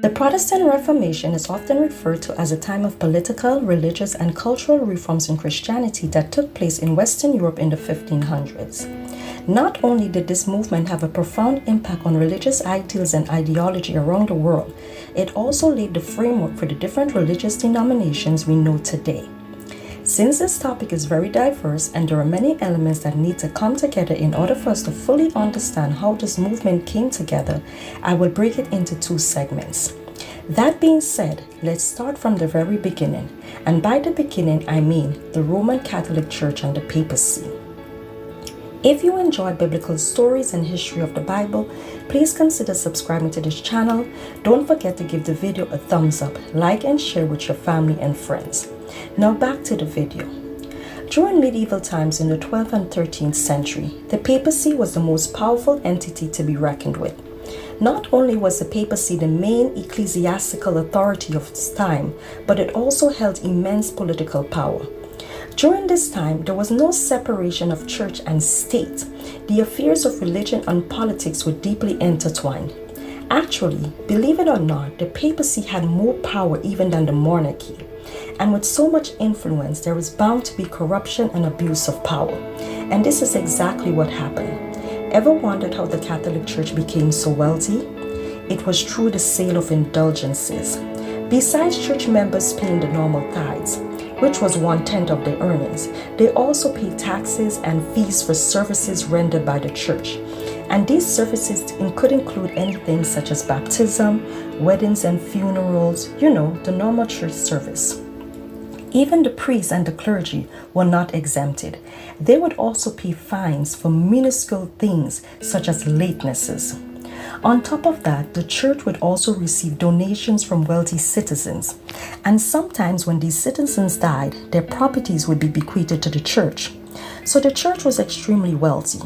The Protestant Reformation is often referred to as a time of political, religious, and cultural reforms in Christianity that took place in Western Europe in the 1500s. Not only did this movement have a profound impact on religious ideals and ideology around the world, it also laid the framework for the different religious denominations we know today. Since this topic is very diverse and there are many elements that need to come together in order for us to fully understand how this movement came together, I will break it into two segments. That being said, let's start from the very beginning. And by the beginning, I mean the Roman Catholic Church and the papacy. If you enjoy biblical stories and history of the Bible, please consider subscribing to this channel. Don't forget to give the video a thumbs up, like and share with your family and friends. Now back to the video. During medieval times in the 12th and 13th century, the papacy was the most powerful entity to be reckoned with. Not only was the papacy the main ecclesiastical authority of its time, but it also held immense political power. During this time, there was no separation of church and state. The affairs of religion and politics were deeply intertwined. Actually, believe it or not, the papacy had more power even than the monarchy. And with so much influence, there is bound to be corruption and abuse of power. And this is exactly what happened. Ever wondered how the Catholic Church became so wealthy? It was through the sale of indulgences. Besides church members paying the normal tithes, which was 1/10 of their earnings, they also paid taxes and fees for services rendered by the church. And these services could include anything such as baptism, weddings and funerals, the normal church service. Even the priests and the clergy were not exempted. They would also pay fines for minuscule things such as latenesses. On top of that, the church would also receive donations from wealthy citizens. And sometimes when these citizens died, their properties would be bequeathed to the church. So the church was extremely wealthy.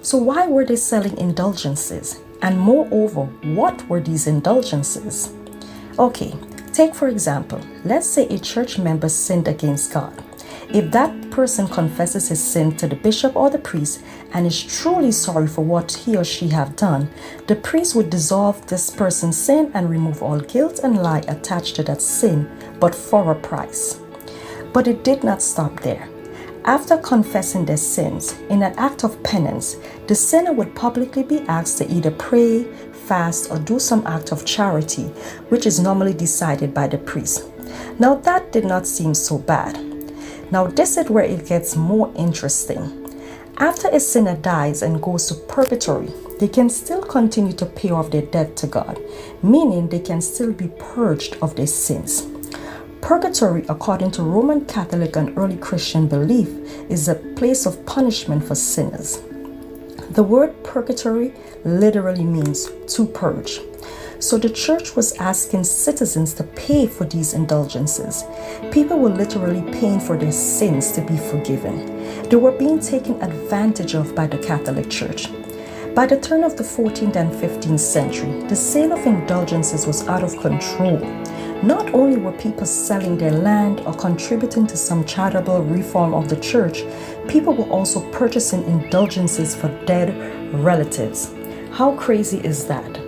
So why were they selling indulgences? And moreover, what were these indulgences? Okay, take for example, let's say a church member sinned against God. If that person confesses his sin to the bishop or the priest and is truly sorry for what he or she have done, the priest would dissolve this person's sin and remove all guilt and lie attached to that sin, but for a price. But it did not stop there. After confessing their sins, in an act of penance, the sinner would publicly be asked to either pray, fast, or do some act of charity, which is normally decided by the priest. Now that did not seem so bad. Now this is where it gets more interesting. After a sinner dies and goes to purgatory, they can still continue to pay off their debt to God, meaning they can still be purged of their sins. Purgatory, according to Roman Catholic and early Christian belief, is a place of punishment for sinners. The word purgatory literally means to purge. So the church was asking citizens to pay for these indulgences. People were literally paying for their sins to be forgiven. They were being taken advantage of by the Catholic Church. By the turn of the 14th and 15th century, the sale of indulgences was out of control. Not only were people selling their land or contributing to some charitable reform of the church, people were also purchasing indulgences for dead relatives. How crazy is that?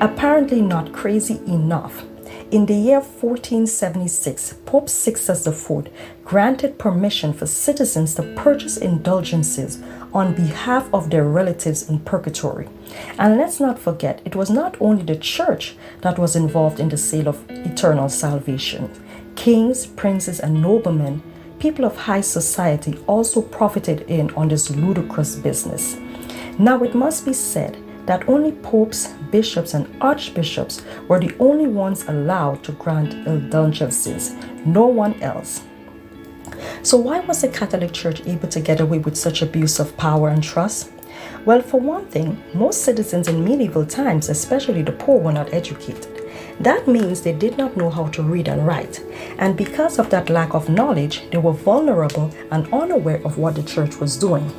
Apparently not crazy enough. In the year 1476, Pope Sixtus IV granted permission for citizens to purchase indulgences on behalf of their relatives in purgatory. And let's not forget, it was not only the church that was involved in the sale of eternal salvation. Kings, princes, and noblemen, people of high society, also profited in on this ludicrous business. Now it must be said that only popes, bishops, and archbishops were the only ones allowed to grant indulgences, no one else. So why was the Catholic Church able to get away with such abuse of power and trust? Well, for one thing, most citizens in medieval times, especially the poor, were not educated. That means they did not know how to read and write. And because of that lack of knowledge, they were vulnerable and unaware of what the church was doing.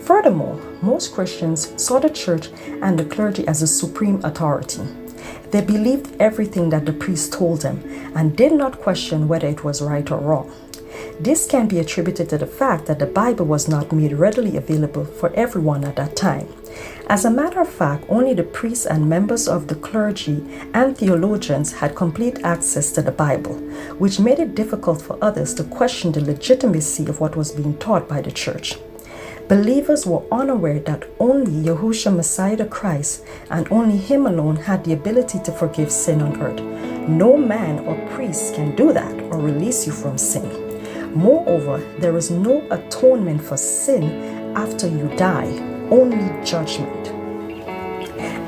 Furthermore, most Christians saw the church and the clergy as a supreme authority. They believed everything that the priest told them and did not question whether it was right or wrong. This can be attributed to the fact that the Bible was not made readily available for everyone at that time. As a matter of fact, only the priests and members of the clergy and theologians had complete access to the Bible, which made it difficult for others to question the legitimacy of what was being taught by the church. Believers were unaware that only Yahushua Messiah the Christ and only Him alone had the ability to forgive sin on earth. No man or priest can do that or release you from sin. Moreover, there is no atonement for sin after you die, only judgment.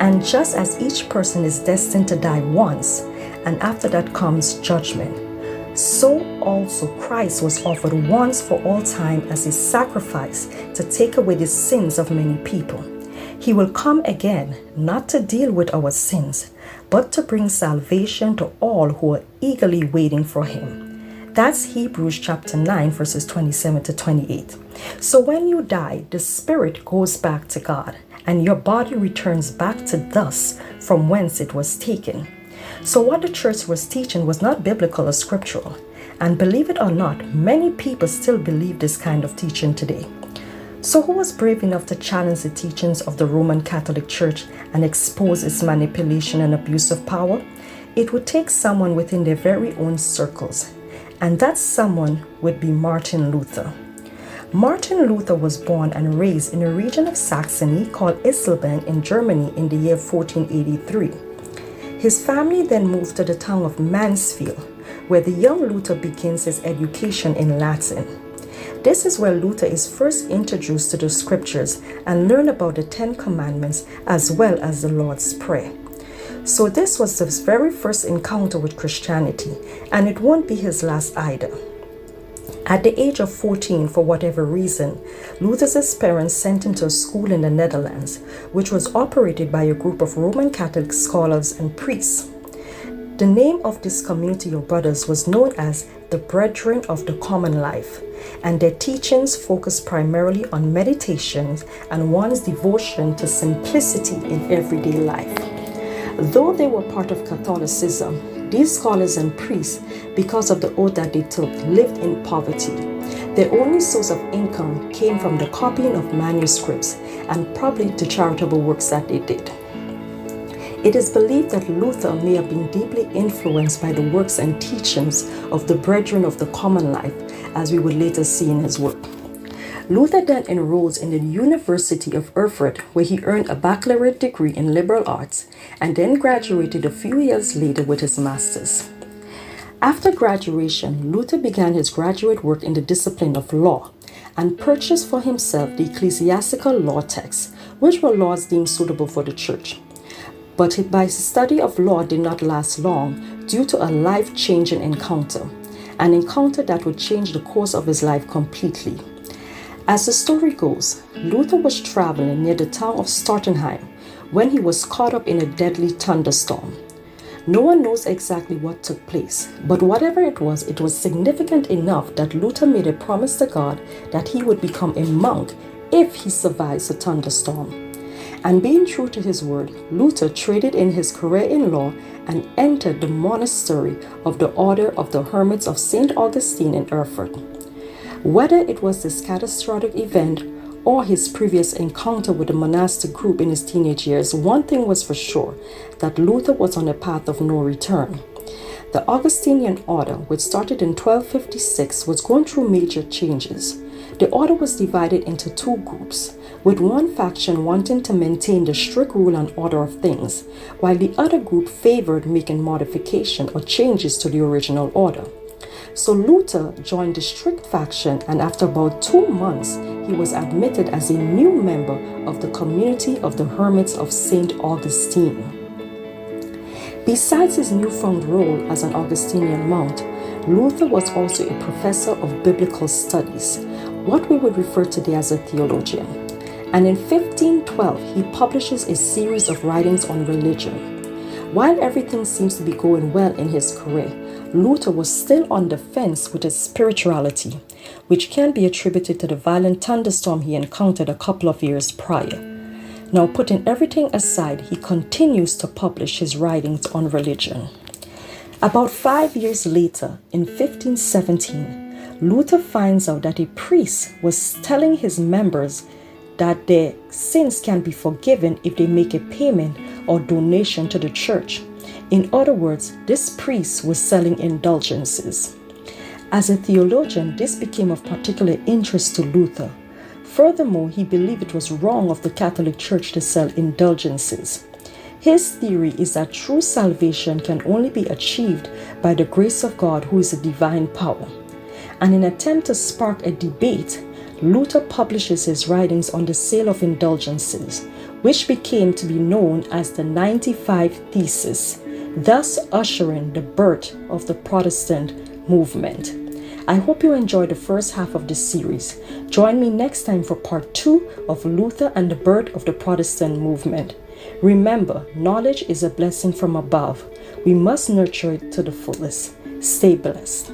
And just as each person is destined to die once, and after that comes judgment, so also Christ was offered once for all time as a sacrifice to take away the sins of many people. He will come again, not to deal with our sins, but to bring salvation to all who are eagerly waiting for Him. That's Hebrews chapter 9, verses 27 to 28. So when you die, the spirit goes back to God, and your body returns back to dust from whence it was taken. So what the church was teaching was not biblical or scriptural. And believe it or not, many people still believe this kind of teaching today. So who was brave enough to challenge the teachings of the Roman Catholic Church and expose its manipulation and abuse of power? It would take someone within their very own circles. And that someone would be Martin Luther. Martin Luther was born and raised in a region of Saxony called Eisleben in Germany in the year 1483. His family then moved to the town of Mansfield, where the young Luther begins his education in Latin. This is where Luther is first introduced to the scriptures and learn about the 10 Commandments as well as the Lord's Prayer. So this was his very first encounter with Christianity, and it won't be his last either. At the age of 14, for whatever reason, Luther's parents sent him to a school in the Netherlands, which was operated by a group of Roman Catholic scholars and priests. The name of this community of brothers was known as the Brethren of the Common Life, and their teachings focused primarily on meditations and one's devotion to simplicity in everyday life. Though they were part of Catholicism, these scholars and priests, because of the oath that they took, lived in poverty. Their only source of income came from the copying of manuscripts and probably the charitable works that they did. It is believed that Luther may have been deeply influenced by the works and teachings of the Brethren of the Common Life, as we would later see in his work. Luther then enrolled in the University of Erfurt, where he earned a baccalaureate degree in liberal arts and then graduated a few years later with his master's. After graduation, Luther began his graduate work in the discipline of law and purchased for himself the ecclesiastical law texts, which were laws deemed suitable for the church. But his study of law did not last long due to a life-changing encounter, an encounter that would change the course of his life completely. As the story goes, Luther was traveling near the town of Stortenheim when he was caught up in a deadly thunderstorm. No one knows exactly what took place, but whatever it was significant enough that Luther made a promise to God that he would become a monk if he survives the thunderstorm. And being true to his word, Luther traded in his career in law and entered the monastery of the Order of the Hermits of St. Augustine in Erfurt. Whether it was this catastrophic event or his previous encounter with the monastic group in his teenage years, one thing was for sure, that Luther was on a path of no return. The Augustinian order, which started in 1256, was going through major changes. The order was divided into two groups, with one faction wanting to maintain the strict rule and order of things, while the other group favored making modification or changes to the original order. So Luther joined the strict faction, and after about 2 months, he was admitted as a new member of the community of the Hermits of St. Augustine. Besides his newfound role as an Augustinian monk, Luther was also a professor of biblical studies, what we would refer today as a theologian. And in 1512, he publishes a series of writings on religion. While everything seems to be going well in his career, Luther was still on the fence with his spirituality, which can be attributed to the violent thunderstorm he encountered a couple of years prior. Now, putting everything aside, he continues to publish his writings on religion. About 5 years later, in 1517, Luther finds out that a priest was telling his members that their sins can be forgiven if they make a payment or donation to the church. In other words, this priest was selling indulgences. As a theologian, this became of particular interest to Luther. Furthermore, he believed it was wrong of the Catholic Church to sell indulgences. His theory is that true salvation can only be achieved by the grace of God, who is a divine power. And in an attempt to spark a debate, Luther publishes his writings on the sale of indulgences, which became to be known as the 95 Theses, thus ushering the birth of the Protestant movement. I hope you enjoyed the first half of this series. Join me next time for part 2 of Luther and the birth of the Protestant movement. Remember, knowledge is a blessing from above. We must nurture it to the fullest. Stay blessed.